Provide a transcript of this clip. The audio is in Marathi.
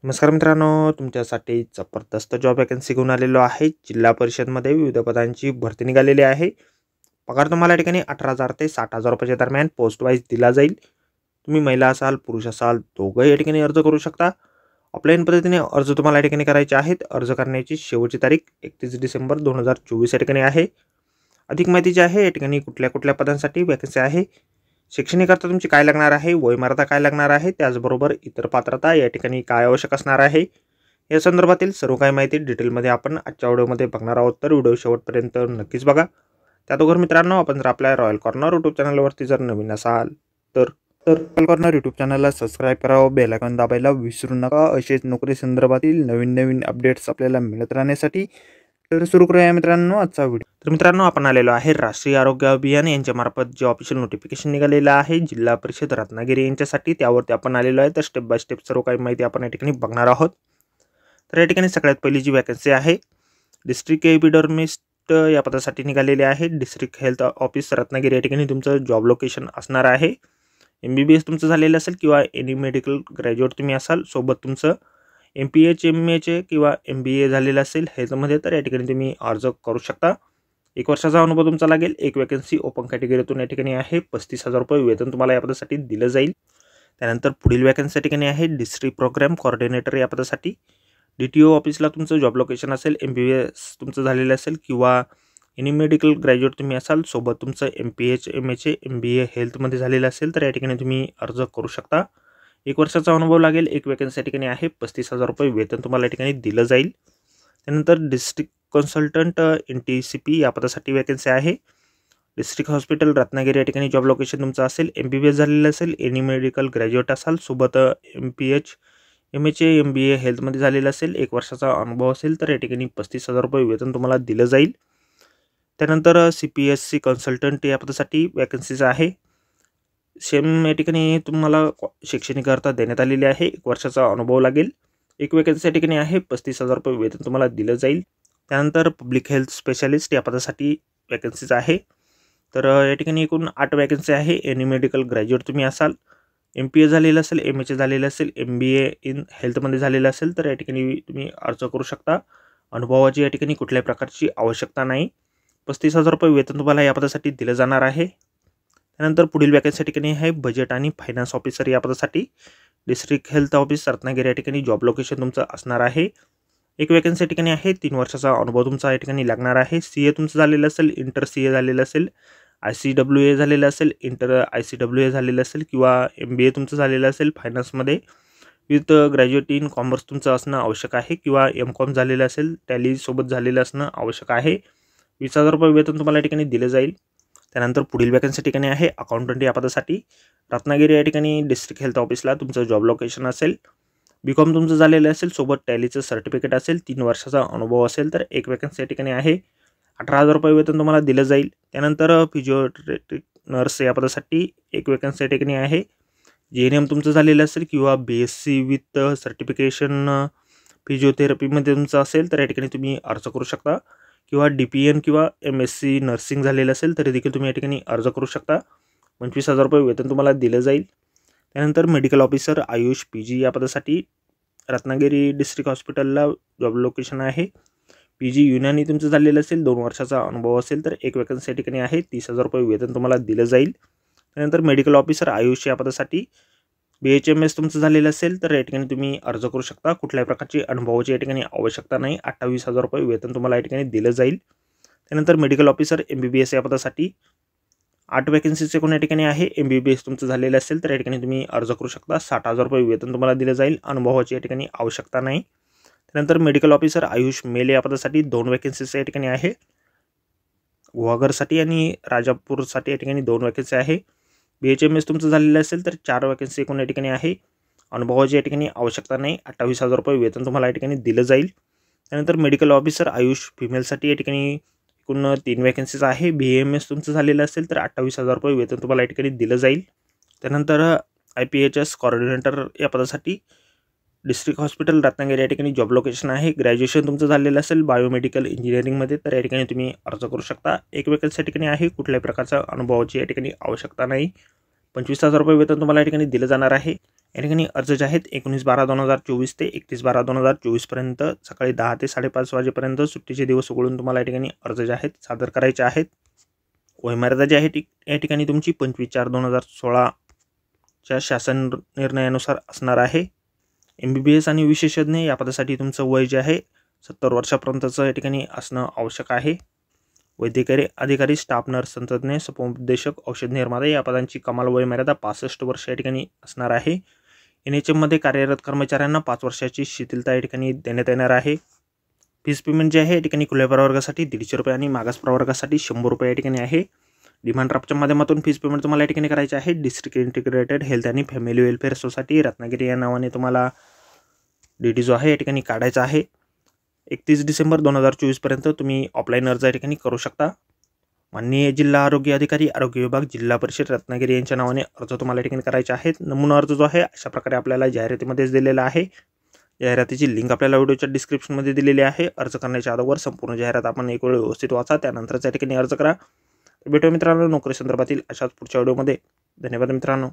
नमस्कार मित्रांनो, तुमच्यासाठी जबरदस्त जॉब वॅकन्सी घेऊन आलेलो आहे। जिल्हा परिषदमध्ये विविध पदांची भरती निघालेली आहे। पगार तुम्हाला या ठिकाणी 18,000 ते 60,000 रुपयाच्या दरम्यान पोस्ट वाईज दिला जाईल। तुम्ही महिला असाल पुरुष असाल दोघंही या ठिकाणी अर्ज करू शकता। ऑफलाईन पद्धतीने अर्ज तुम्हाला या ठिकाणी करायचे आहेत। अर्ज करण्याची शेवटची तारीख 31 डिसेंबर 2024 या ठिकाणी आहे। अधिक माहिती जी आहे या ठिकाणी कुठल्या पदांसाठी वॅकन्सी आहे, शैक्षणिक अर्थ तुमची काय लागणार आहे, वयमर्यादा काय लागणार आहे, त्याचबरोबर इतर पात्रता या ठिकाणी काय आवश्यक असणार आहे, या संदर्भातील सर्व काही माहिती डिटेलमध्ये आपण आजच्या व्हिडिओमध्ये बघणार आहोत। तर व्हिडिओ शेवटपर्यंत नक्कीच बघा। त्याचबरोबर मित्रांनो, आपण जर आपल्या रॉयल कॉर्नर यूट्यूब चॅनलवरती जर नवीन असाल तर रॉयल कॉर्नर यूट्यूब चॅनलला सबस्क्राईब करावं, बेल आयकॉन दाबायला विसरू नका। असेच नोकरी संदर्भातील नवीन अपडेट्स आपल्याला मिळत राहण्यासाठी। तर सुरू करूया मित्रांनो आजचा व्हिडिओ। तर मित्रांनो, आपण आलेलो आहे राष्ट्रीय आरोग्य अभियान यांच्या मार्फत जे ऑफिशियल नोटिफिकेशन निघालेलं आहे जिल्हा परिषद रत्नागिरी यांच्यासाठी, त्यावरती आपण आलेलो आहे। तर स्टेप बाय स्टेप सर्व काही माहिती आपण या ठिकाणी बघणार आहोत। तर या ठिकाणी सगळ्यात पहिली जी वॅकन्सी आहे डिस्ट्रिक्ट एपिडर्मिस्ट या पदासाठी निघालेली आहे। डिस्ट्रिक्ट हेल्थ ऑफिस रत्नागिरी या ठिकाणी तुमचं जॉब लोकेशन असणार आहे। MBBS तुमचं झालेलं असेल किंवा एनी मेडिकल ग्रॅज्युएट तुम्ही असाल, सोबत तुमचं MPH MA किंवा MBA झालेलं असेल ह्याच्यामध्ये, तर या ठिकाणी तुम्ही अर्ज करू शकता। 1 वर्षाचा अनुभव तुमचा लागेल। एक वॅकन्सी ओपन कॅटेगरीतून या ठिकाणी आहे। 35,000 रुपये वेतन तुम्हाला या पदासाठी दिलं जाईल। त्यानंतर पुढील वॅकन्सी या ठिकाणी आहे डिस्ट्रिक्ट प्रोग्राम कोऑर्डिनेटर या पदासाठी। DTO ऑफिसला तुमचं जॉब लोकेशन असेल, MBBS तुमचं झालेलं असेल किंवा एनी मेडिकल ग्रॅज्युएट तुम्ही असाल, सोबत तुमचं MPH MA MBA हेल्थमध्ये झालेलं असेल, तर या ठिकाणी तुम्ही अर्ज करू शकता। 1 वर्षाचा अनुभव लागेल। एक वॅकन्सी या ठिकाणी आहे। 35,000 रुपये वेतन तुम्हाला या ठिकाणी दिलं जाईल। त्यानंतर डिस्ट्रिक्ट कन्सल्टंट NTCP या पदासाठी वॅकन्सी आहे। डिस्ट्रिक्ट हॉस्पिटल रत्नागिरी या ठिकाणी जॉब लोकेशन तुमचं असेल। MBBS झालेलं असेल, एनी मेडिकल ग्रॅज्युएट असाल, सोबत MPH MA MBA हेल्थमध्ये झालेलं असेल, 1 वर्षाचा अनुभव असेल, तर या ठिकाणी 35,000 रुपये वेतन तुम्हाला दिलं जाईल। त्यानंतर CPSC कन्सल्टंट या पदासाठी वॅकन्सीज आहे। सेम या ठिकाणी तुम्हाला शैक्षणिक अर्थ देण्यात आलेली आहे। 1 वर्षाचा अनुभव लागेल। एक वॅकन्सी या ठिकाणी आहे। 35,000 रुपये वेतन तुम्हाला दिलं जाईल। त्यानंतर पब्लिक हेल्थ स्पेशालिस्ट या पदासाठी वॅकन्सीज आहे। तर या ठिकाणी एकूण 8 वॅकन्सी आहे। एनी मेडिकल ग्रॅज्युएट तुम्ही असाल, MPA झालेलं असेल, MA झालेलं असेल, MBA इन हेल्थमध्ये झालेलं असेल, तर या ठिकाणी तुम्ही अर्ज करू शकता। अनुभवाची या ठिकाणी कुठल्याही प्रकारची आवश्यकता नाही। 35,000 रुपये वेतन तुम्हाला या पदासाठी दिलं जाणार आहे। त्यानंतर पुढील वॅकन्सी या ठिकाणी आहे बजेट आणि फायनान्स ऑफिसर या पदासाठी। डिस्ट्रिक्ट हेल्थ ऑफिस रत्नागिरी या ठिकाणी जॉब लोकेशन तुमचं असणार आहे। एक वॅकन्सी या ठिकाणी आहे। 3 वर्षाचा अनुभव तुमचा या ठिकाणी लागणार आहे। CA तुमचं झालेलं असेल, इंटर CA झालेलं असेल, ICWA झालेलं असेल, इंटर ICWA झालेलं असेल किंवा MBA तुमचं झालेलं असेल फायनान्समध्ये विथ ग्रॅज्युएट इन कॉमर्स तुमचं असणं आवश्यक आहे किंवा MCOM झालेलं असेल, टॅली सोबत झालेलं असणं आवश्यक आहे। 20,000 रुपये वेतन तुम्हाला या ठिकाणी दिलं जाईल। त्यानंतर पुढील वॅकन्सी ठिकाणी आहे अकाउंटंट या पदासाठी। रत्नागिरी या ठिकाणी डिस्ट्रिक्ट हेल्थ ऑफिसला तुमचं जॉब लोकेशन असेल। BCom तुमचं झालेलं असेल, सोबत टॅलीचं सर्टिफिकेट असेल, 3 वर्षाचा अनुभव असेल, तर एक वॅकन्सी या ठिकाणी आहे। 18,000 रुपये वेतन तुम्हाला दिलं जाईल। त्यानंतर फिजिओथेरपी नर्स या पदासाठी एक वॅकन्सी या ठिकाणी आहे। JNM तुमचं झालेलं असेल किंवा BSc विथ सर्टिफिकेशन फिजिओथेरपीमध्ये तुमचं असेल, तर या ठिकाणी तुम्ही अर्ज करू शकता। किंवा DPN किंवा MSc नर्सिंग झालेलं असेल तरी देखील तुम्ही या ठिकाणी अर्ज करू शकता। 25,000 रुपये वेतन तुम्हाला दिलं जाईल। त्यानंतर मेडिकल ऑफिसर आयुष PG या पदासाठी रत्नागिरी डिस्ट्रिक्ट हॉस्पिटलला जॉब लोकेशन आहे। PG युनानी तुमचं झालेलं असेल, 2 वर्षाचा अनुभव असेल, तर एक वॅकन्सी या ठिकाणी आहे। 30,000 रुपये वेतन तुम्हाला दिलं जाईल। त्यानंतर मेडिकल ऑफिसर आयुष या पदासाठी BHMS तुमचं झालेलं असेल, तर या ठिकाणी तुम्ही अर्ज करू शकता। कुठल्याही प्रकारची अनुभवाची या ठिकाणी आवश्यकता नाही। 28,000 रुपये वेतन तुम्हाला या ठिकाणी दिलं जाईल। त्यानंतर मेडिकल ऑफिसर MBBS या पदासाठी 8 वॅकन्सीचे कोण या ठिकाणी आहे। MBBS तुमचं झालेलं असेल, तर या ठिकाणी तुम्ही अर्ज करू शकता। 60,000 रुपये वेतन तुम्हाला दिलं जाईल। अनुभवाची या ठिकाणी आवश्यकता नाही। त्यानंतर मेडिकल ऑफिसर आयुष मेल या पदासाठी 2 वॅकन्सीज या ठिकाणी आहे। गुहागरसाठी आणि राजापूरसाठी या ठिकाणी 2 वॅकन्सी आहे। BHMS तुमचं झालेलं असेल, तर 4 वॅकन्सी एकूण या ठिकाणी आहे। अनुभवाची या ठिकाणी आवश्यकता नाही। 28,000 रुपये वेतन तुम्हाला या ठिकाणी दिलं जाईल। त्यानंतर मेडिकल ऑफिसर आयुष फिमेलसाठी या ठिकाणी एकूण 3 वॅकन्सीज आहे। BAMS तुमचं झालेलं असेल, तर 28,000 रुपये वेतन तुम्हाला या ठिकाणी दिलं जाईल। त्यानंतर IPHS कोऑर्डिनेटर या पदासाठी डिस्ट्रिक्ट हॉस्पिटल रत्नागिरी या ठिकाणी जॉब लोकेशन आहे। ग्रॅज्युएशन तुमचं झालेलं असेल बायोमेडिकल इंजिनिअरिंगमध्ये, तर या ठिकाणी तुम्ही अर्ज करू शकता। एक वॅकन्सी या ठिकाणी आहे। कुठल्याही प्रकारच्या अनुभवाची या ठिकाणी आवश्यकता नाही। 25,000 रुपये वेतन तुम्हाला या ठिकाणी दिलं जाणार आहे। या ठिकाणी अर्ज जे आहेत 19/12/2024 ते 31/12/2024 पर्यंत सकाळी 10 ते 5:30 वाजेपर्यंत सुट्टीचे दिवस वगळून तुम्हाला या ठिकाणी अर्ज जे आहेत सादर करायचे आहेत। वयमर्यादा जी आहे या ठिकाणी तुमची 25/4/2016 च्या शासन निर्णयानुसार असणार आहे। MBBS आणि विशेषज्ञ या पदासाठी तुमचं वय जे आहे 70 वर्षापर्यंतचं या ठिकाणी असणं आवश्यक आहे। वैद्यकीय अधिकारी, स्टाफ नर्स, तंत्रज्ञ, समुपदेशक, औषध निर्माता या पदांची कमाल वयमर्यादा 65 वर्ष या ठिकाणी असणार आहे। NHM मध्ये कार्यरत कर्मचाऱ्यांना 5 वर्षाची शिथिलता या ठिकाणी देण्यात येणार आहे। फीस पेमेंट जे आहे या ठिकाणी खुल्या प्रवर्गासाठी 150 रुपये आणि मागास प्रवर्गासाठी 100 रुपये या ठिकाणी आहे। डिमांड ड्राफ्टच्या माध्यमातून फीस पेमेंट तुम्हाला या ठिकाणी करायचे आहे। डिस्ट्रिक्ट इंटिग्रेटेड हेल्थ आणि फॅमिली वेलफेअर सोसायटी रत्नागिरी या नावाने तुम्हाला DD जो आहे या ठिकाणी काढायचा आहे। 31 डिसेंबर 2024 पर्यंत तुम्ही ऑफलाईन अर्ज या ठिकाणी करू शकता। माननीय जिल्हा आरोग्य अधिकारी, आरोग्य विभाग, जिल्हा परिषद रत्नागिरी यांच्या नावाने अर्ज तुम्हाला या ठिकाणी करायचे आहेत। नमुना अर्ज जो आहे अशा प्रकारे आपल्याला जाहिरातीमध्येच दिलेला आहे। जाहिरातीची लिंक आपल्याला व्हिडिओच्या डिस्क्रिप्शनमध्ये दिलेली आहे। अर्ज करण्याच्या अगोदर संपूर्ण जाहिरात आपण एक वेळ व्यवस्थित वाचा, त्यानंतरच या ठिकाणी अर्ज करा। भेटूया मित्रांनो नोकरी संदर्भातील अशाच पुढच्या व्हिडिओमध्ये। धन्यवाद मित्रांनो।